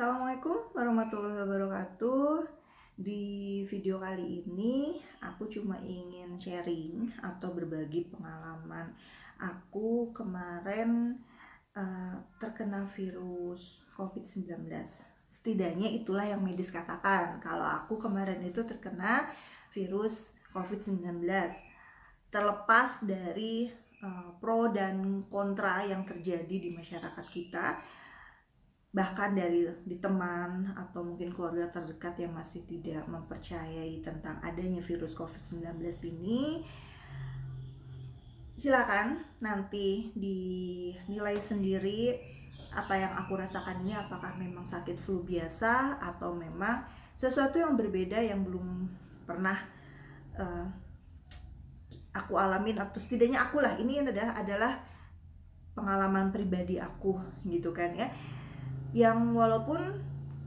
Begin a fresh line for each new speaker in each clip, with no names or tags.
Assalamualaikum warahmatullahi wabarakatuh. Di video kali ini aku cuma ingin sharing atau berbagi pengalaman aku kemarin terkena virus COVID-19. Setidaknya itulah yang medis katakan, kalau aku kemarin itu terkena virus COVID-19. Terlepas dari pro dan kontra yang terjadi di masyarakat kita, bahkan di teman atau mungkin keluarga terdekat yang masih tidak mempercayai tentang adanya virus COVID-19 ini, silakan nanti dinilai sendiri apa yang aku rasakan ini, apakah memang sakit flu biasa atau memang sesuatu yang berbeda yang belum pernah aku alamin, atau setidaknya aku lah, ini adalah pengalaman pribadi aku gitu kan ya, yang walaupun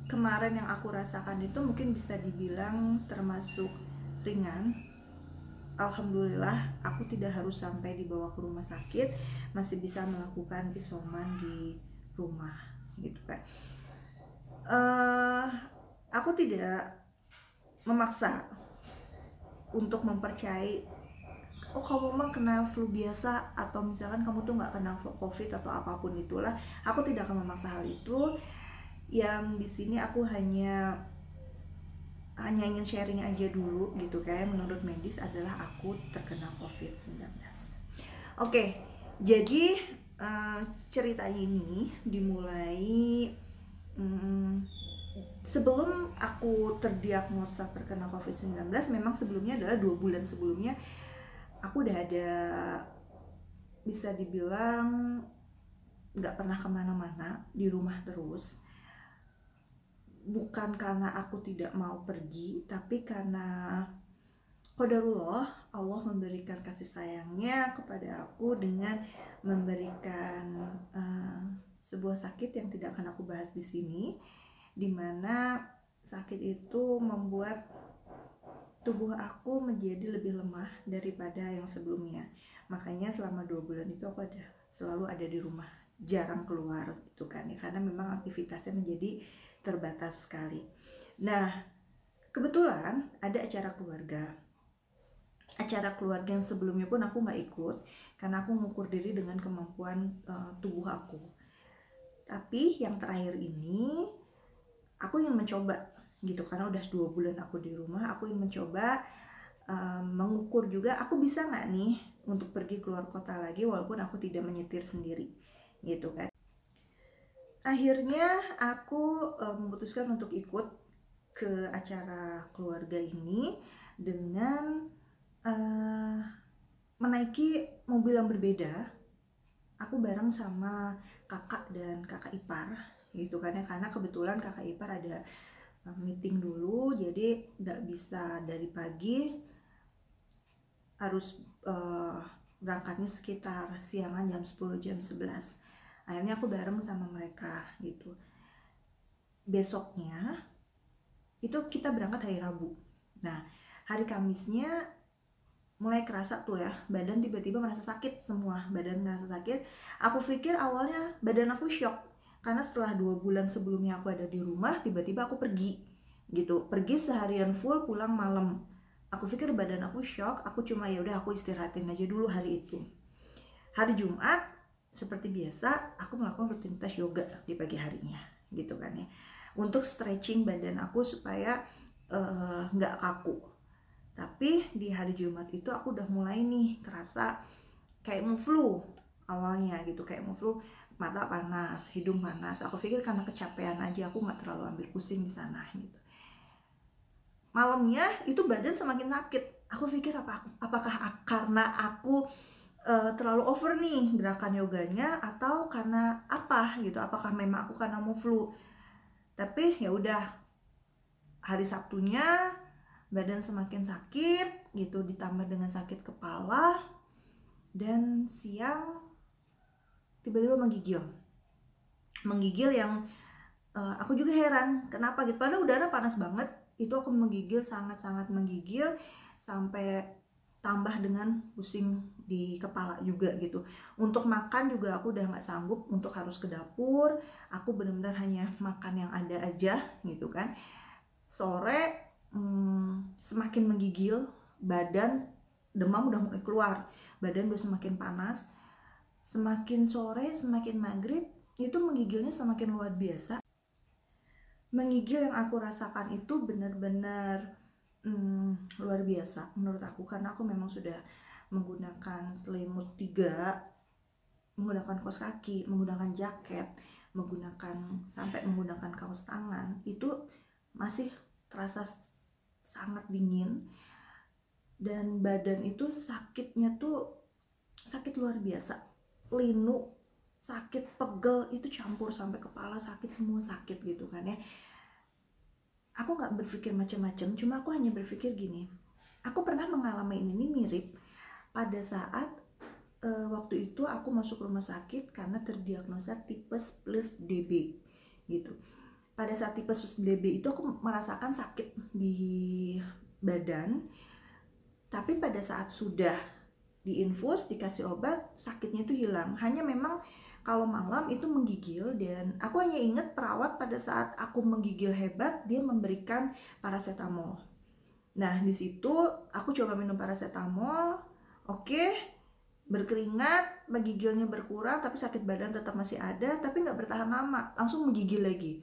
kemarin yang aku rasakan itu mungkin bisa dibilang termasuk ringan. Alhamdulillah aku tidak harus sampai dibawa ke rumah sakit, masih bisa melakukan isoman di rumah gitu kan. Aku tidak memaksa untuk mempercayai, oh kamu mah kena flu biasa, atau misalkan kamu tuh nggak kena COVID atau apapun itulah. Aku tidak akan memaksa hal itu. Yang di sini aku hanya ingin sharing aja dulu gitu, kayak menurut medis adalah aku terkena COVID-19. Oke, jadi cerita ini dimulai sebelum aku terdiagnosa terkena COVID-19. Memang sebelumnya adalah 2 bulan sebelumnya aku udah ada, bisa dibilang nggak pernah kemana-mana, di rumah terus. Bukan karena aku tidak mau pergi, tapi karena qadarullah, Allah memberikan kasih sayangnya kepada aku dengan memberikan sebuah sakit yang tidak akan aku bahas di sini, dimana sakit itu membuat tubuh aku menjadi lebih lemah daripada yang sebelumnya. Makanya selama 2 bulan itu aku selalu ada di rumah, jarang keluar gitu kan ya, karena memang aktivitasnya menjadi terbatas sekali. Nah, kebetulan ada acara keluarga yang sebelumnya pun aku nggak ikut karena aku mengukur diri dengan kemampuan tubuh aku. Tapi yang terakhir ini aku ingin mencoba gitu, karena udah 2 bulan aku di rumah, aku ingin mencoba mengukur juga aku bisa nggak nih untuk pergi keluar kota lagi walaupun aku tidak menyetir sendiri gitu kan. Akhirnya aku memutuskan untuk ikut ke acara keluarga ini dengan menaiki mobil yang berbeda. Aku bareng sama kakak dan kakak ipar gitu kan ya, karena kebetulan kakak ipar ada meeting dulu, jadi nggak bisa dari pagi, harus berangkatnya sekitar siangan jam 10 jam 11. Akhirnya aku bareng sama mereka gitu. Besoknya itu kita berangkat hari Rabu. Nah, hari Kamisnya mulai kerasa tuh ya, badan tiba-tiba merasa sakit, semua badan merasa sakit. Aku pikir awalnya badan aku shock, karena setelah 2 bulan sebelumnya aku ada di rumah, tiba-tiba aku pergi gitu, pergi seharian full, pulang malam. Aku pikir badan aku shock, aku cuma ya udah aku istirahatin aja dulu hari itu. Hari Jumat seperti biasa aku melakukan rutinitas yoga di pagi harinya gitu kan ya, untuk stretching badan aku supaya nggak kaku. Tapi di hari Jumat itu aku udah mulai nih kerasa kayak mau flu awalnya gitu, kayak mau flu, mata panas, hidung panas. Aku pikir karena kecapean aja, aku nggak terlalu ambil pusing di sana gitu. Malamnya itu badan semakin sakit. Aku pikir apakah karena aku terlalu over nih gerakan yoganya, atau karena apa gitu, apakah memang aku karena mau flu. Tapi ya udah, hari Sabtunya badan semakin sakit gitu, ditambah dengan sakit kepala, dan siang tiba-tiba menggigil yang aku juga heran kenapa gitu, padahal udara panas banget. Itu aku menggigil, sangat-sangat menggigil, sampai tambah dengan pusing di kepala juga gitu. Untuk makan juga aku udah nggak sanggup untuk harus ke dapur. Aku benar-benar hanya makan yang ada aja gitu kan. Sore semakin menggigil, badan demam udah mulai keluar, badan udah semakin panas. Semakin sore, semakin maghrib, itu menggigilnya semakin luar biasa. Menggigil yang aku rasakan itu benar-benar luar biasa menurut aku, karena aku memang sudah menggunakan selimut 3, menggunakan kaos kaki, menggunakan jaket, sampai menggunakan kaos tangan, itu masih terasa sangat dingin, dan badan itu sakitnya tuh sakit luar biasa, linu, sakit, pegel, itu campur sampai kepala sakit, semua sakit gitu kan ya. Aku nggak berpikir macam-macam, cuma aku hanya berpikir gini, aku pernah mengalami ini mirip pada saat waktu itu aku masuk rumah sakit karena terdiagnosa tipes plus DB gitu. Pada saat tipes plus DB itu aku merasakan sakit di badan, tapi pada saat sudah diinfus, dikasih obat, sakitnya itu hilang. Hanya memang kalau malam itu menggigil, dan aku hanya ingat perawat pada saat aku menggigil hebat, dia memberikan paracetamol. Nah, di situ aku coba minum paracetamol, oke, berkeringat, menggigilnya berkurang, tapi sakit badan tetap masih ada, tapi nggak bertahan lama, langsung menggigil lagi.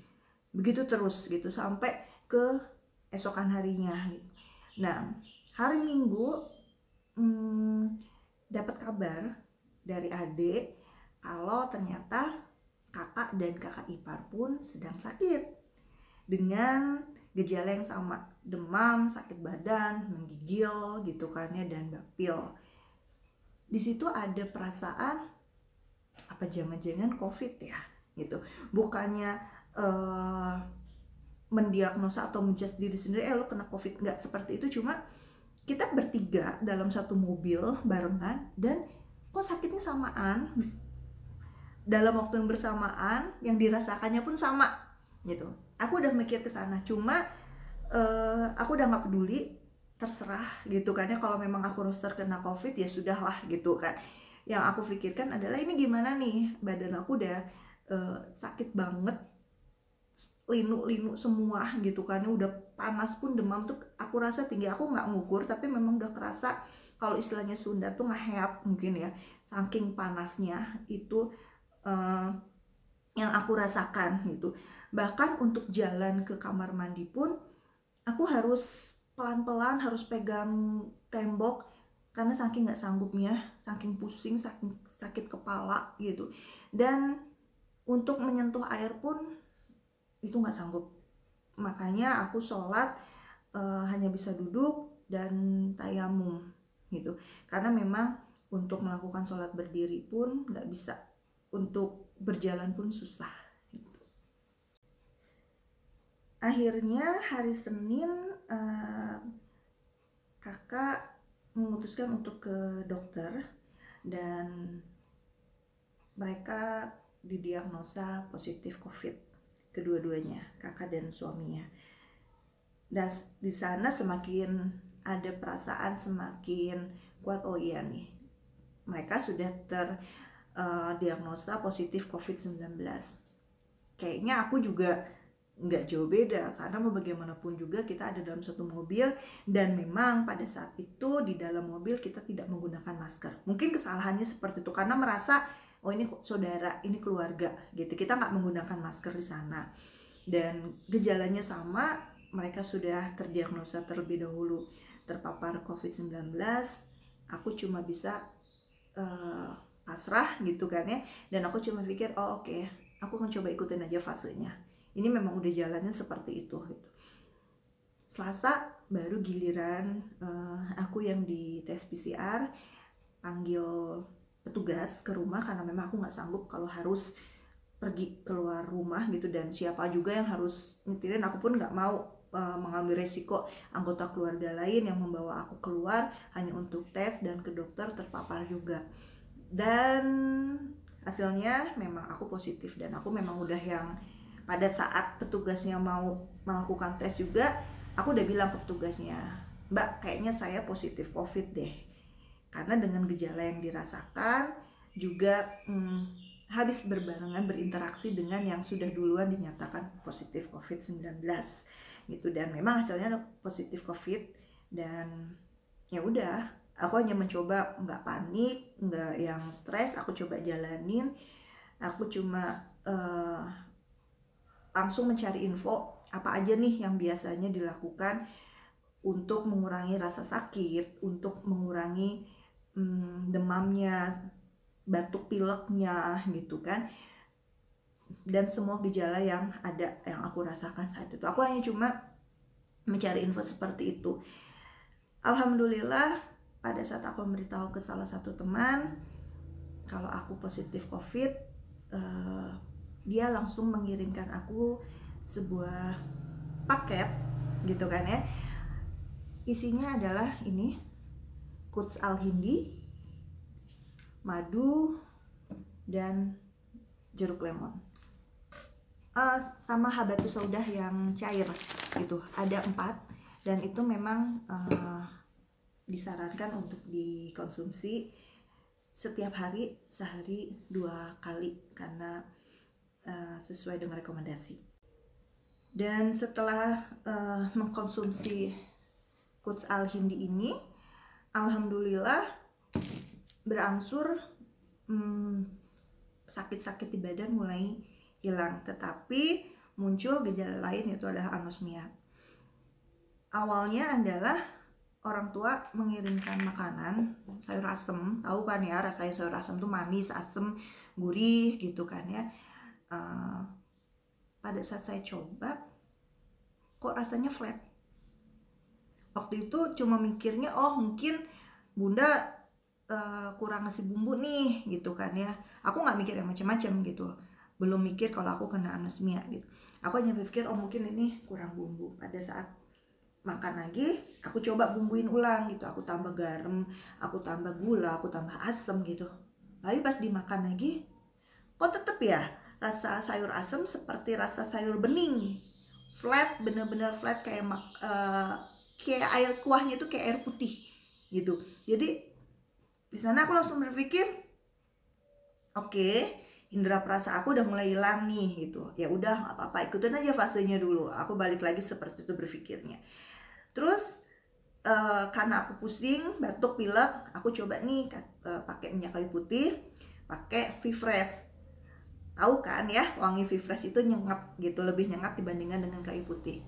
Begitu terus gitu sampai ke esokan harinya. Nah, hari Minggu dapat kabar dari adik kalau ternyata kakak dan kakak ipar pun sedang sakit dengan gejala yang sama, demam, sakit badan, menggigil gitu kan ya, dan bapil. Di situ ada perasaan apa jangan-jangan COVID ya gitu. Bukannya mendiagnosa atau menjudge diri sendiri lo kena COVID, nggak seperti itu, cuma kita bertiga dalam satu mobil barengan dan kok sakitnya samaan, dalam waktu yang bersamaan, yang dirasakannya pun sama gitu. Aku udah mikir ke sana, cuma aku udah nggak peduli, terserah gitu kan ya, kalau memang aku harus terkena COVID ya sudahlah gitu kan. Yang aku pikirkan adalah ini gimana nih, badan aku udah sakit banget, linu-linu semua gitu kan, udah panas pun, demam tuh aku rasa tinggi, aku nggak ngukur tapi memang udah kerasa, kalau istilahnya Sunda tuh ngeheap mungkin ya, saking panasnya itu yang aku rasakan gitu. Bahkan untuk jalan ke kamar mandi pun aku harus pelan-pelan, harus pegang tembok karena saking nggak sanggupnya, saking pusing, saking sakit kepala gitu. Dan untuk menyentuh air pun itu nggak sanggup, makanya aku sholat hanya bisa duduk dan tayamum gitu, karena memang untuk melakukan sholat berdiri pun nggak bisa, untuk berjalan pun susah gitu. Akhirnya hari Senin kakak memutuskan untuk ke dokter, dan mereka didiagnosa positif COVID, kedua-duanya, kakak dan suaminya. Dan di sana semakin ada perasaan semakin kuat, oh iya nih, mereka sudah terdiagnosa positif COVID-19. Kayaknya aku juga nggak jauh beda, karena mau bagaimanapun juga kita ada dalam satu mobil, dan memang pada saat itu di dalam mobil kita tidak menggunakan masker. Mungkin kesalahannya seperti itu, karena merasa oh ini saudara, ini keluarga gitu, kita nggak menggunakan masker di sana. Dan gejalanya sama, mereka sudah terdiagnosa terlebih dahulu terpapar COVID-19. Aku cuma bisa pasrah gitu kan ya, dan aku cuma pikir oh oke, aku akan coba ikutin aja fasenya, ini memang udah jalannya seperti itu gitu. Selasa baru giliran aku yang di tes PCR, panggil petugas ke rumah karena memang aku nggak sanggup kalau harus pergi keluar rumah gitu, dan siapa juga yang harus nyetirin, aku pun nggak mau mengambil resiko anggota keluarga lain yang membawa aku keluar hanya untuk tes dan ke dokter terpapar juga. Dan hasilnya memang aku positif, dan aku memang udah yang pada saat petugasnya mau melakukan tes juga, aku udah bilang ke petugasnya, Mbak kayaknya saya positif COVID deh. karena dengan gejala yang dirasakan juga habis berbarengan berinteraksi dengan yang sudah duluan dinyatakan positif COVID-19 gitu. Dan memang hasilnya positif COVID, dan ya udah, aku hanya mencoba nggak panik, nggak yang stres, aku coba jalanin. Aku cuma langsung mencari info apa aja nih yang biasanya dilakukan untuk mengurangi rasa sakit, untuk mengurangi demamnya, batuk pileknya gitu kan, dan semua gejala yang ada yang aku rasakan saat itu. Aku hanya cuma mencari info seperti itu. Alhamdulillah pada saat aku memberitahu ke salah satu teman kalau aku positif COVID, dia langsung mengirimkan aku sebuah paket gitu kan ya. Isinya adalah ini, Quds Al-Hindi, madu, dan jeruk lemon, sama habatus saudah yang cair gitu. Ada 4, dan itu memang disarankan untuk dikonsumsi setiap hari, sehari 2 kali, karena sesuai dengan rekomendasi. Dan setelah mengkonsumsi Quds Al-Hindi ini, alhamdulillah berangsur sakit-sakit di badan mulai hilang, tetapi muncul gejala lain, yaitu adalah anosmia. Awalnya adalah orang tua mengirimkan makanan sayur asem, tahu kan ya rasanya sayur asem tuh manis, asem, gurih gitu kan ya. Pada saat saya coba, kok rasanya flat. Waktu itu cuma mikirnya, oh mungkin bunda kurang ngasih bumbu nih gitu kan ya. Aku nggak mikir yang macam-macam gitu, belum mikir kalau aku kena anosmia gitu. Aku hanya berpikir, oh mungkin ini kurang bumbu. Pada saat makan lagi, aku coba bumbuin ulang gitu, aku tambah garam, aku tambah gula, aku tambah asam gitu. Tapi pas dimakan lagi, kok tetep ya rasa sayur asam seperti rasa sayur bening, flat, bener-bener flat, kayak kayak air kuahnya itu kayak air putih gitu. Jadi di sana aku langsung berpikir, oke, indera perasa aku udah mulai hilang nih gitu. Ya udah, nggak apa-apa, ikutin aja fasenya dulu. Aku balik lagi seperti itu berpikirnya. Terus karena aku pusing, batuk, pilek, aku coba nih pakai minyak kayu putih, pakai V-Fresh. Tahu kan ya, wangi V-Fresh itu nyengat gitu, lebih nyengat dibandingkan dengan kayu putih.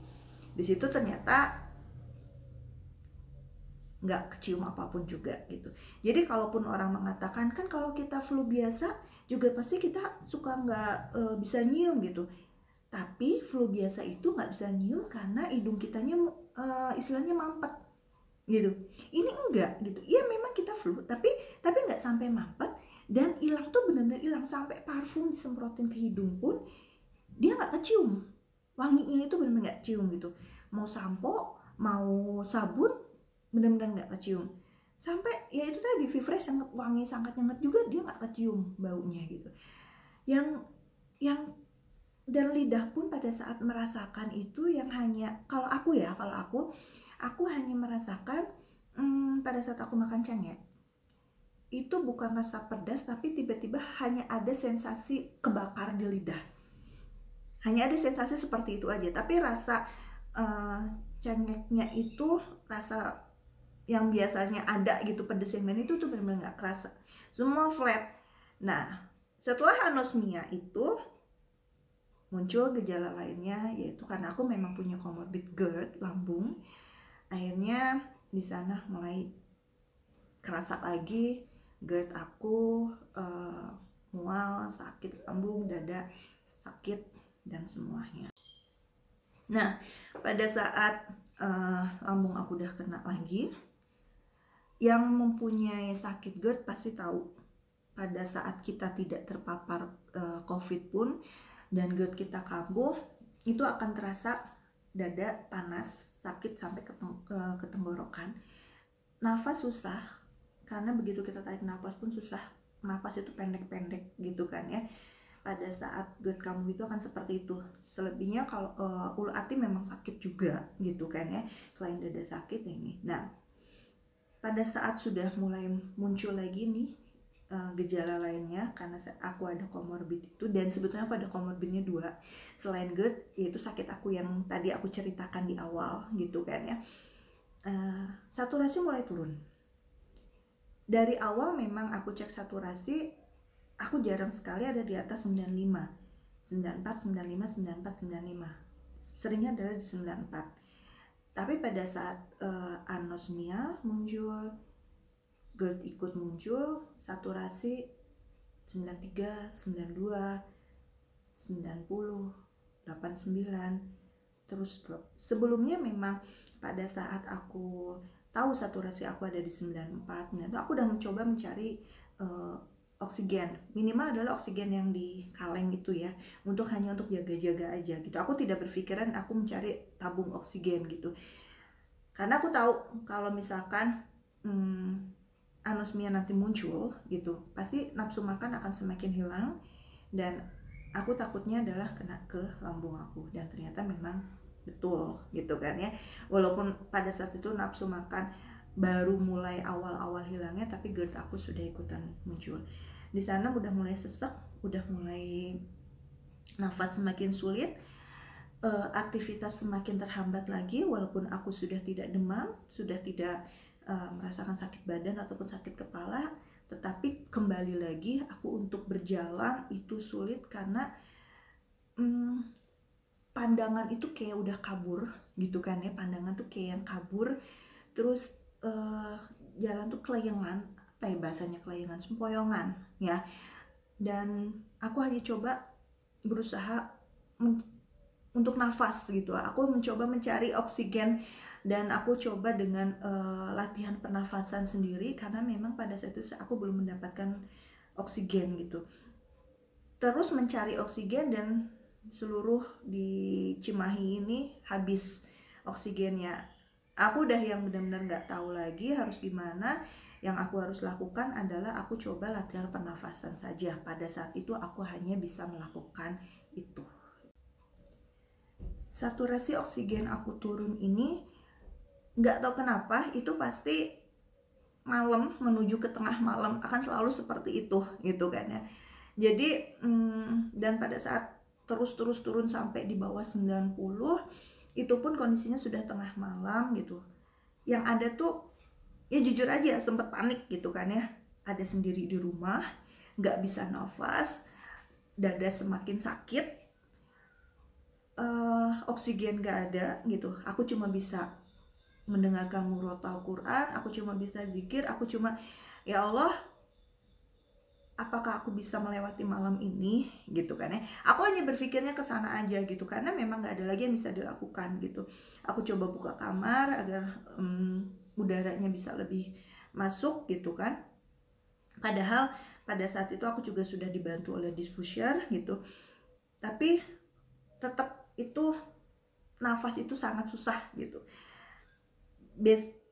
Di situ ternyata nggak kecium apapun juga gitu. Jadi kalaupun orang mengatakan kan kalau kita flu biasa juga pasti kita suka nggak bisa nyium gitu, tapi flu biasa itu nggak bisa nyium karena hidung kitanya istilahnya mampet gitu. Ini enggak gitu, ya memang kita flu, tapi nggak sampai mampet, dan hilang tuh benar-benar hilang. Sampai parfum disemprotin ke hidung pun dia nggak kecium, wanginya itu benar-benar nggak cium gitu. Mau sampo, mau sabun, benar-benar nggak kecium. Sampai ya itu tadi V-Fresh yang wangi sangat nyengat juga, dia nggak kecium baunya gitu. Yang dan lidah pun pada saat merasakan itu yang hanya, kalau aku hanya merasakan pada saat aku makan cengek itu bukan rasa pedas, tapi tiba-tiba hanya ada sensasi kebakar di lidah, hanya ada sensasi seperti itu aja. Tapi rasa cengeknya itu, rasa yang biasanya ada gitu, pedes yang lain itu tuh benar-benar nggak kerasa, semua flat. Nah setelah anosmia itu muncul gejala lainnya, yaitu karena aku memang punya comorbid GERD lambung. Akhirnya di sana mulai kerasa lagi GERD aku, mual, sakit lambung, dada sakit, dan semuanya. Nah pada saat lambung aku udah kena lagi, yang mempunyai sakit GERD pasti tahu, pada saat kita tidak terpapar COVID pun dan GERD kita kambuh, itu akan terasa dada panas, sakit sampai ke tenggorokan, nafas susah, karena begitu kita tarik nafas pun susah, nafas itu pendek-pendek gitu kan ya. Pada saat GERD kambuh itu akan seperti itu. Selebihnya kalau ulu hati memang sakit juga gitu kan ya, selain dada sakit ini. Nah pada saat sudah mulai muncul lagi nih gejala lainnya, karena aku ada komorbid itu, dan sebetulnya aku ada komorbidnya 2 selain GERD, yaitu sakit aku yang tadi aku ceritakan di awal gitu kan ya. Saturasi mulai turun. Dari awal memang aku cek saturasi, aku jarang sekali ada di atas 95, 94, 95, 94, 95. Seringnya adalah di 94. Tapi pada saat anosmia muncul, GERD ikut muncul, saturasi 93, 92, 90, 89, terus drop. Sebelumnya memang pada saat aku tahu saturasi aku ada di 94, nah itu aku udah mencoba mencari oksigen, minimal adalah oksigen yang di kaleng gitu ya, hanya untuk jaga-jaga aja gitu. Aku tidak berpikiran aku mencari tabung oksigen gitu, karena aku tahu kalau misalkan anosmia nanti muncul gitu, pasti nafsu makan akan semakin hilang, dan aku takutnya adalah kena ke lambung aku, dan ternyata memang betul gitu kan ya. Walaupun pada saat itu nafsu makan baru mulai awal-awal hilangnya, tapi GERD aku sudah ikutan muncul. Di sana udah mulai sesek, udah mulai nafas semakin sulit, aktivitas semakin terhambat lagi. Walaupun aku sudah tidak demam, sudah tidak merasakan sakit badan ataupun sakit kepala, tetapi kembali lagi aku untuk berjalan itu sulit karena pandangan itu kayak udah kabur gitu kan ya, pandangan tuh kayak yang kabur, terus jalan tuh kelayangan, apa ya bahasanya, kelayangan, sempoyongan ya. Dan aku hanya coba berusaha untuk nafas gitu, aku mencoba mencari oksigen, dan aku coba dengan latihan pernafasan sendiri, karena memang pada saat itu aku belum mendapatkan oksigen gitu. Terus mencari oksigen, dan seluruh di Cimahi ini habis oksigennya. Aku udah yang benar-benar nggak tahu lagi harus gimana. Yang aku harus lakukan adalah aku coba latihan pernafasan saja. Pada saat itu aku hanya bisa melakukan itu. Saturasi oksigen aku turun ini, nggak tahu kenapa, itu pasti malam menuju ke tengah malam akan selalu seperti itu gitu kan ya. Jadi dan pada saat terus turun sampai di bawah 90, itu pun kondisinya sudah tengah malam gitu. Yang ada tuh ya jujur aja sempet panik gitu kan ya. Ada sendiri di rumah, nggak bisa nafas, dada semakin sakit, oksigen nggak ada gitu. Aku cuma bisa mendengarkan murotal Quran, aku cuma bisa zikir, aku cuma, ya Allah, apakah aku bisa melewati malam ini gitu kan ya. Aku hanya berpikirnya ke sana aja gitu, karena memang nggak ada lagi yang bisa dilakukan gitu. Aku coba buka kamar agar udaranya bisa lebih masuk gitu kan. Padahal pada saat itu aku juga sudah dibantu oleh diffuser gitu, tapi tetap itu nafas itu sangat susah gitu.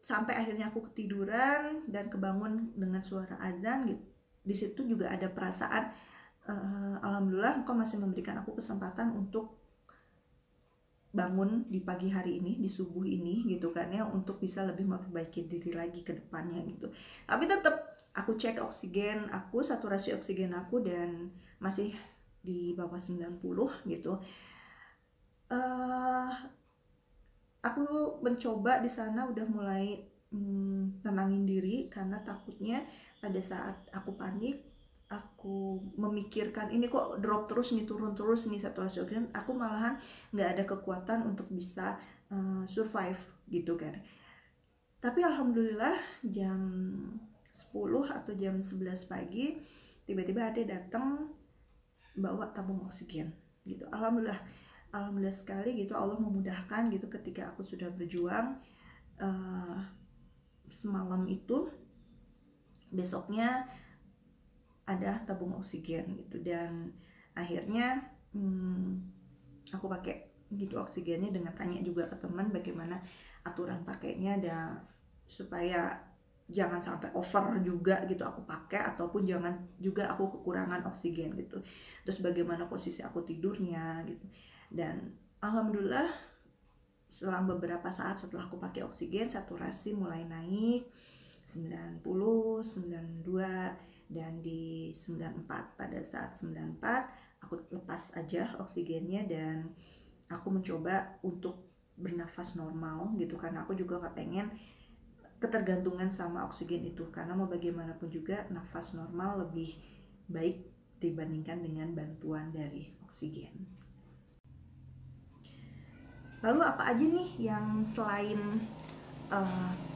Sampai akhirnya aku ketiduran dan kebangun dengan suara azan gitu. Di situ juga ada perasaan alhamdulillah engkau masih memberikan aku kesempatan untuk bangun di pagi hari ini, di subuh ini gitu kan ya, untuk bisa lebih memperbaiki diri lagi ke depannya gitu. Tapi tetap aku cek oksigen aku, saturasi oksigen aku, dan masih di bawah 90 gitu. Aku mencoba di sana udah mulai tenangin diri, karena takutnya pada saat aku panik, aku memikirkan ini kok drop terus nih, turun terus nih saturasi oksigen, aku malahan nggak ada kekuatan untuk bisa survive gitu kan. Tapi alhamdulillah jam 10 atau jam 11 pagi tiba-tiba ada datang bawa tabung oksigen gitu. Alhamdulillah sekali gitu, Allah memudahkan gitu ketika aku sudah berjuang semalam itu, besoknya ada tabung oksigen gitu. Dan akhirnya aku pakai gitu oksigennya, dengan tanya juga ke teman bagaimana aturan pakainya, dan supaya jangan sampai over juga gitu aku pakai, ataupun jangan juga aku kekurangan oksigen gitu. Terus bagaimana posisi aku tidurnya gitu. Dan alhamdulillah selang beberapa saat setelah aku pakai oksigen, saturasi mulai naik 90, 92, dan di 94. Pada saat 94 aku lepas aja oksigennya dan aku mencoba untuk bernafas normal gitu, karena aku juga gak pengen ketergantungan sama oksigen itu, karena mau bagaimanapun juga nafas normal lebih baik dibandingkan dengan bantuan dari oksigen. Lalu apa aja nih yang selain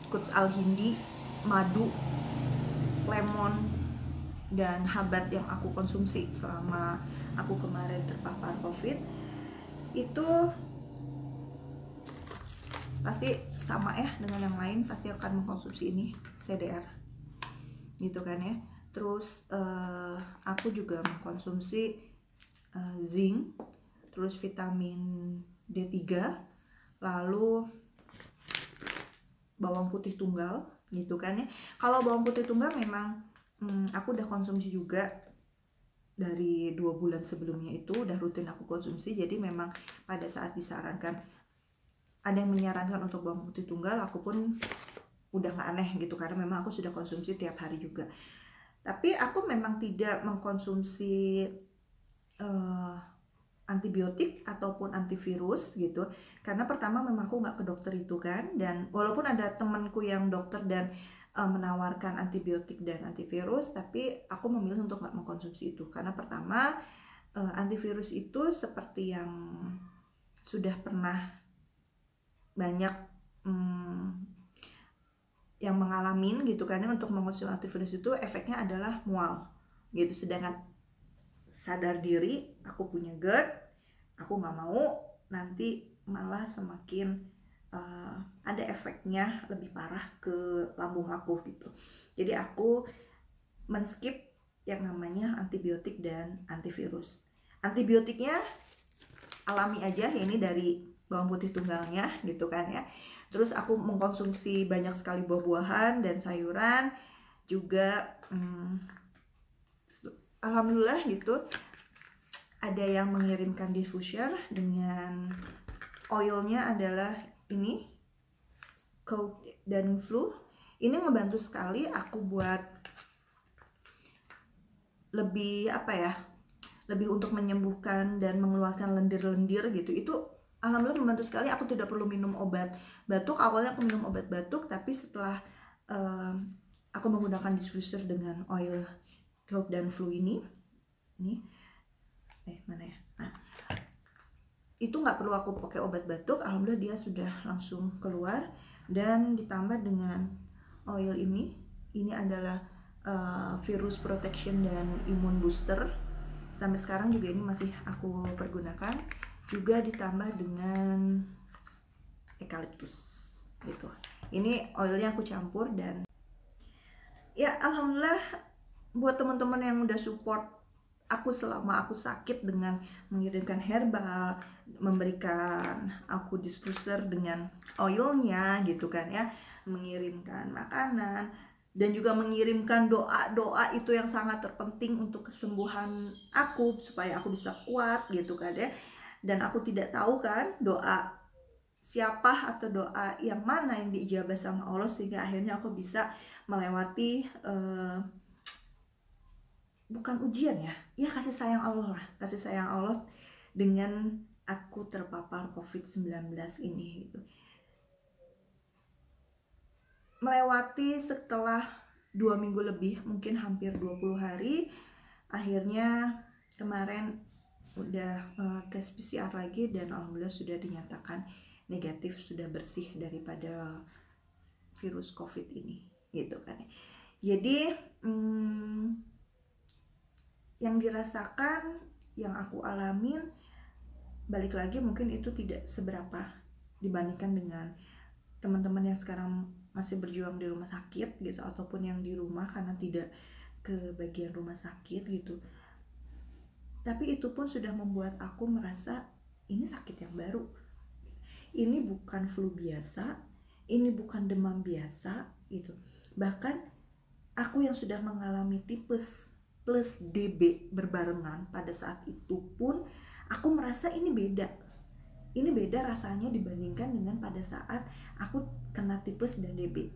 Quds al-Hindi, madu, lemon, dan habat yang aku konsumsi selama aku kemarin terpapar COVID? Itu pasti sama ya dengan yang lain, pasti akan mengkonsumsi ini CDR gitu kan ya. Terus aku juga mengkonsumsi zinc, terus vitamin D3, lalu bawang putih tunggal gitu kan ya. Kalau bawang putih tunggal memang aku udah konsumsi juga dari 2 bulan sebelumnya, itu udah rutin aku konsumsi. Jadi memang pada saat disarankan, ada yang menyarankan untuk bawang putih tunggal, aku pun udah gak aneh gitu, karena memang aku sudah konsumsi tiap hari juga. Tapi aku memang tidak mengkonsumsi antibiotik ataupun antivirus gitu, karena pertama memang aku nggak ke dokter itu kan, dan walaupun ada temanku yang dokter dan menawarkan antibiotik dan antivirus, tapi aku memilih untuk nggak mengkonsumsi itu, karena pertama antivirus itu seperti yang sudah pernah banyak yang mengalami gitu kan, untuk mengkonsumsi antivirus itu efeknya adalah mual gitu. Sedangkan sadar diri aku punya GERD, aku nggak mau nanti malah semakin ada efeknya lebih parah ke lambung aku gitu. Jadi aku men-skip yang namanya antibiotik dan antivirus. Antibiotiknya alami aja, ini dari bawang putih tunggalnya gitu kan ya. Terus aku mengkonsumsi banyak sekali buah-buahan dan sayuran juga. Alhamdulillah gitu, ada yang mengirimkan diffuser dengan oilnya adalah ini Cold dan Flu. Ini ngebantu sekali aku buat lebih lebih untuk menyembuhkan dan mengeluarkan lendir-lendir gitu. Itu alhamdulillah membantu sekali. Aku tidak perlu minum obat batuk. Awalnya aku minum obat batuk, tapi setelah aku menggunakan diffuser dengan oil Cold dan Flu ini mana ya, nah itu nggak perlu aku pakai obat batuk. Alhamdulillah dia sudah langsung keluar. Dan ditambah dengan oil ini adalah virus protection dan imun booster. Sampai sekarang juga ini masih aku pergunakan. Juga ditambah dengan eukaliptus gitu. Ini oilnya aku campur, dan ya alhamdulillah buat teman-teman yang udah support aku selama aku sakit dengan mengirimkan herbal, memberikan aku diffuser dengan oilnya gitu kan ya, mengirimkan makanan, dan juga mengirimkan doa-doa itu yang sangat terpenting untuk kesembuhan aku, supaya aku bisa kuat gitu kan ya. Dan aku tidak tahu kan doa siapa atau doa yang mana yang diijabah sama Allah, sehingga akhirnya aku bisa melewati bukan ujian ya kasih sayang Allah lah, kasih sayang Allah dengan aku terpapar COVID-19 ini gitu. Melewati setelah 2 minggu lebih, mungkin hampir 20 hari, akhirnya kemarin udah tes PCR lagi, dan alhamdulillah sudah dinyatakan negatif, sudah bersih daripada virus COVID ini gitu kan. Jadi yang dirasakan, yang aku alamin, balik lagi mungkin itu tidak seberapa dibandingkan dengan teman-teman yang sekarang masih berjuang di rumah sakit gitu, ataupun yang di rumah karena tidak ke bagian rumah sakit gitu. Tapi itu pun sudah membuat aku merasa ini sakit yang baru, ini bukan flu biasa, ini bukan demam biasa gitu. Bahkan aku yang sudah mengalami tipes plus DB berbarengan pada saat itu pun aku merasa ini beda rasanya dibandingkan dengan pada saat aku kena tipes dan DB.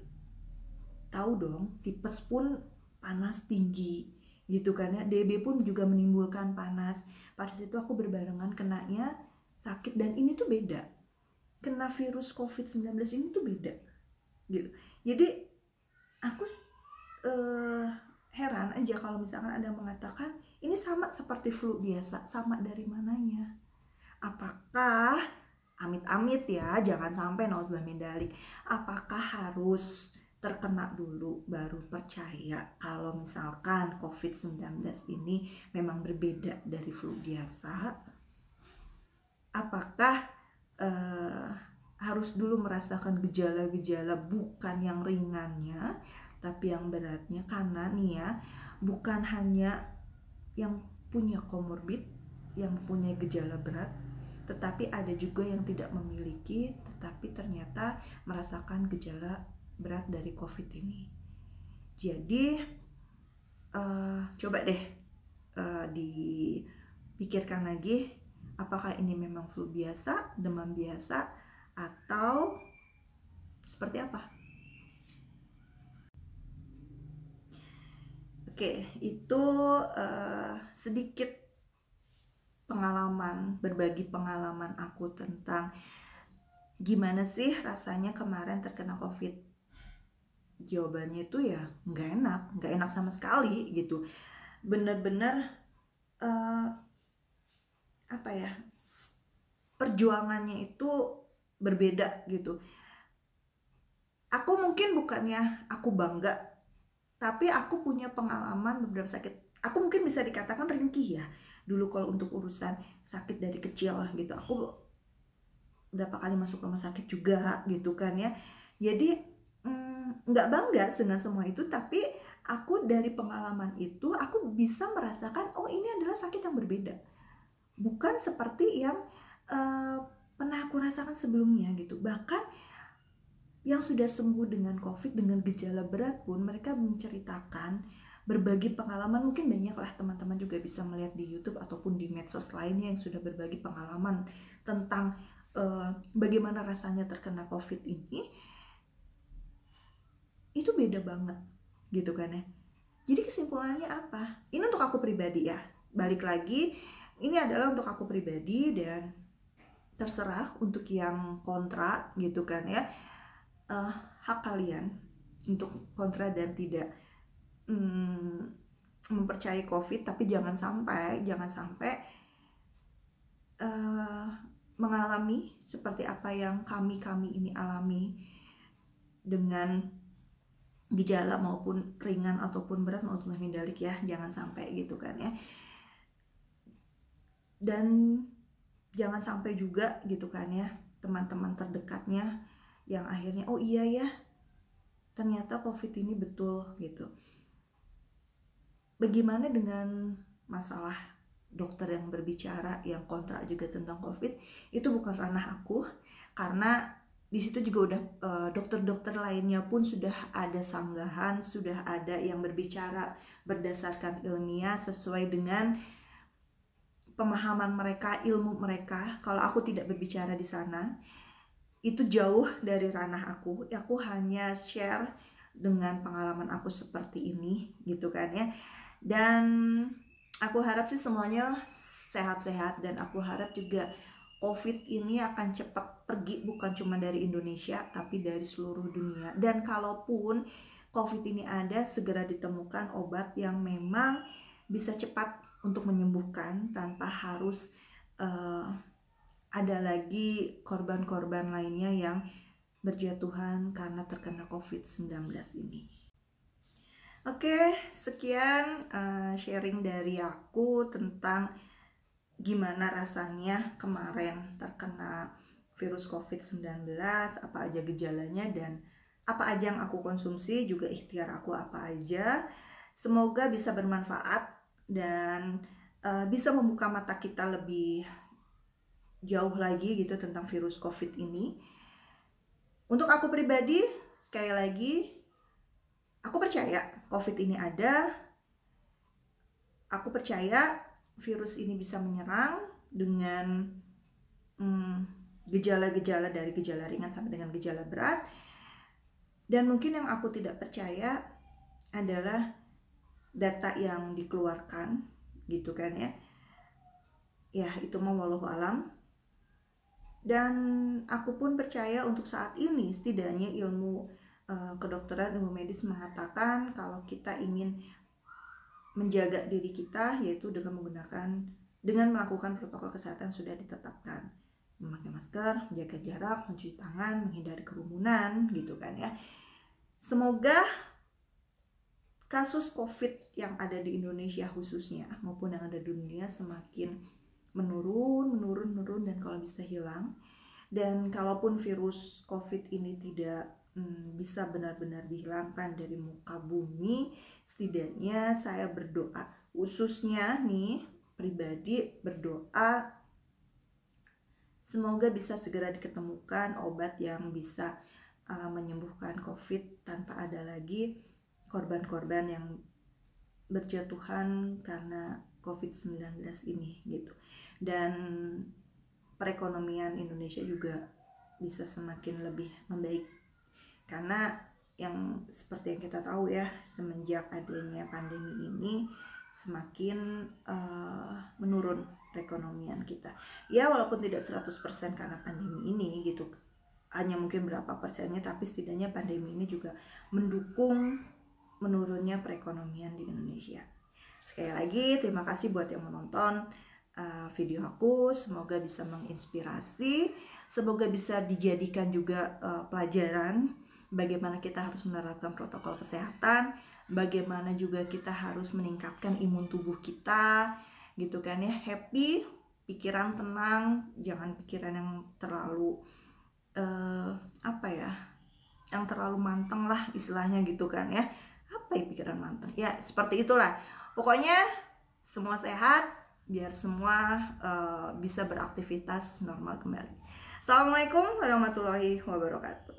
tahu dong, tipes pun panas tinggi gitu kan ya, DB pun juga menimbulkan panas. Pada situ aku berbarengan kenanya sakit, dan ini tuh beda, kena virus COVID-19 ini tuh beda gitu. Jadi aku heran aja kalau misalkan ada mengatakan ini sama seperti flu biasa. Sama dari mananya? Apakah amit-amit ya, jangan sampai naudzubillah min dzalik, apakah harus terkena dulu baru percaya kalau misalkan COVID-19 ini memang berbeda dari flu biasa? Apakah harus dulu merasakan gejala-gejala, bukan yang ringannya tapi yang beratnya? Karena nih ya, bukan hanya yang punya komorbid, yang punya gejala berat, tetapi ada juga yang tidak memiliki tetapi ternyata merasakan gejala berat dari COVID ini. Jadi coba deh dipikirkan lagi, apakah ini memang flu biasa, demam biasa, atau seperti apa? Oke, itu sedikit pengalaman, berbagi pengalaman aku tentang gimana sih rasanya kemarin terkena COVID. Jawabannya itu ya nggak enak sama sekali gitu. Bener-bener apa ya, perjuangannya itu berbeda gitu. Aku mungkin bukannya aku bangga, tapi aku punya pengalaman beberapa sakit. Aku mungkin bisa dikatakan ringkih ya. Dulu kalau untuk urusan sakit dari kecil gitu, aku berapa kali masuk rumah sakit juga gitu kan ya. Jadi nggak bangga dengan semua itu, tapi aku dari pengalaman itu aku bisa merasakan oh ini adalah sakit yang berbeda, bukan seperti yang pernah aku rasakan sebelumnya gitu. Bahkan yang sudah sembuh dengan COVID dengan gejala berat pun mereka menceritakan, berbagi pengalaman. Mungkin banyak lah teman-teman juga bisa melihat di YouTube ataupun di medsos lainnya yang sudah berbagi pengalaman tentang bagaimana rasanya terkena COVID ini. Itu beda banget gitu kan ya. Jadi kesimpulannya apa? Ini untuk aku pribadi ya. Balik lagi, ini adalah untuk aku pribadi dan terserah untuk yang kontra gitu kan ya. Hak kalian untuk kontra dan tidak mempercayai COVID, tapi jangan sampai mengalami seperti apa yang kami ini alami dengan gejala maupun ringan ataupun berat naudzubillah min dzalik ya, jangan sampai gitu kan ya. Dan jangan sampai juga gitu kan ya, teman-teman terdekatnya yang akhirnya oh iya ya ternyata COVID ini betul gitu. Bagaimana dengan masalah dokter yang berbicara yang kontra juga tentang COVID? Itu bukan ranah aku, karena di situ juga udah dokter-dokter lainnya pun sudah ada sanggahan, sudah ada yang berbicara berdasarkan ilmiah sesuai dengan pemahaman mereka, ilmu mereka. Kalau aku tidak berbicara di sana, itu jauh dari ranah aku. Aku hanya share dengan pengalaman aku seperti ini gitu kan ya. Dan aku harap sih semuanya sehat-sehat, dan aku harap juga COVID ini akan cepat pergi, bukan cuma dari Indonesia tapi dari seluruh dunia. Dan kalaupun COVID ini ada, segera ditemukan obat yang memang bisa cepat untuk menyembuhkan tanpa harus ada lagi korban-korban lainnya yang berjatuhan karena terkena COVID-19 ini. Oke, sekian sharing dari aku tentang gimana rasanya kemarin terkena virus COVID-19, apa aja gejalanya dan apa aja yang aku konsumsi, juga ikhtiar aku apa aja. Semoga bisa bermanfaat dan bisa membuka mata kita lebih jauh lagi gitu tentang virus COVID ini. Untuk aku pribadi, sekali lagi, aku percaya COVID ini ada. Aku percaya virus ini bisa menyerang dengan gejala-gejala dari gejala ringan sampai dengan gejala berat. Dan mungkin yang aku tidak percaya adalah data yang dikeluarkan gitu kan ya. Ya itu mah wallahu alam. Dan aku pun percaya untuk saat ini setidaknya ilmu kedokteran, ilmu medis mengatakan kalau kita ingin menjaga diri kita yaitu dengan melakukan protokol kesehatan sudah ditetapkan, memakai masker, menjaga jarak, mencuci tangan, menghindari kerumunan gitu kan ya. Semoga kasus COVID yang ada di Indonesia khususnya maupun yang ada di dunia semakin menurun dan kalau bisa hilang. Dan kalaupun virus COVID ini tidak bisa benar-benar dihilangkan dari muka bumi, setidaknya saya berdoa, khususnya nih pribadi berdoa semoga bisa segera diketemukan obat yang bisa menyembuhkan COVID tanpa ada lagi korban-korban yang berjatuhan karena COVID-19 ini gitu. Dan perekonomian Indonesia juga bisa semakin lebih membaik karena yang seperti yang kita tahu ya, semenjak adanya pandemi ini semakin menurun perekonomian kita. Ya walaupun tidak 100% karena pandemi ini gitu, hanya mungkin berapa persennya, tapi setidaknya pandemi ini juga mendukung menurunnya perekonomian di Indonesia. Sekali lagi terima kasih buat yang menonton video aku, semoga bisa menginspirasi, semoga bisa dijadikan juga pelajaran bagaimana kita harus menerapkan protokol kesehatan, bagaimana juga kita harus meningkatkan imun tubuh kita gitu kan ya. Happy, pikiran tenang, jangan pikiran yang terlalu yang terlalu manteng lah istilahnya gitu kan ya. Apa ya pikiran manteng ya, seperti itulah pokoknya. Semua sehat biar semua bisa beraktivitas normal kembali. Assalamualaikum warahmatullahi wabarakatuh.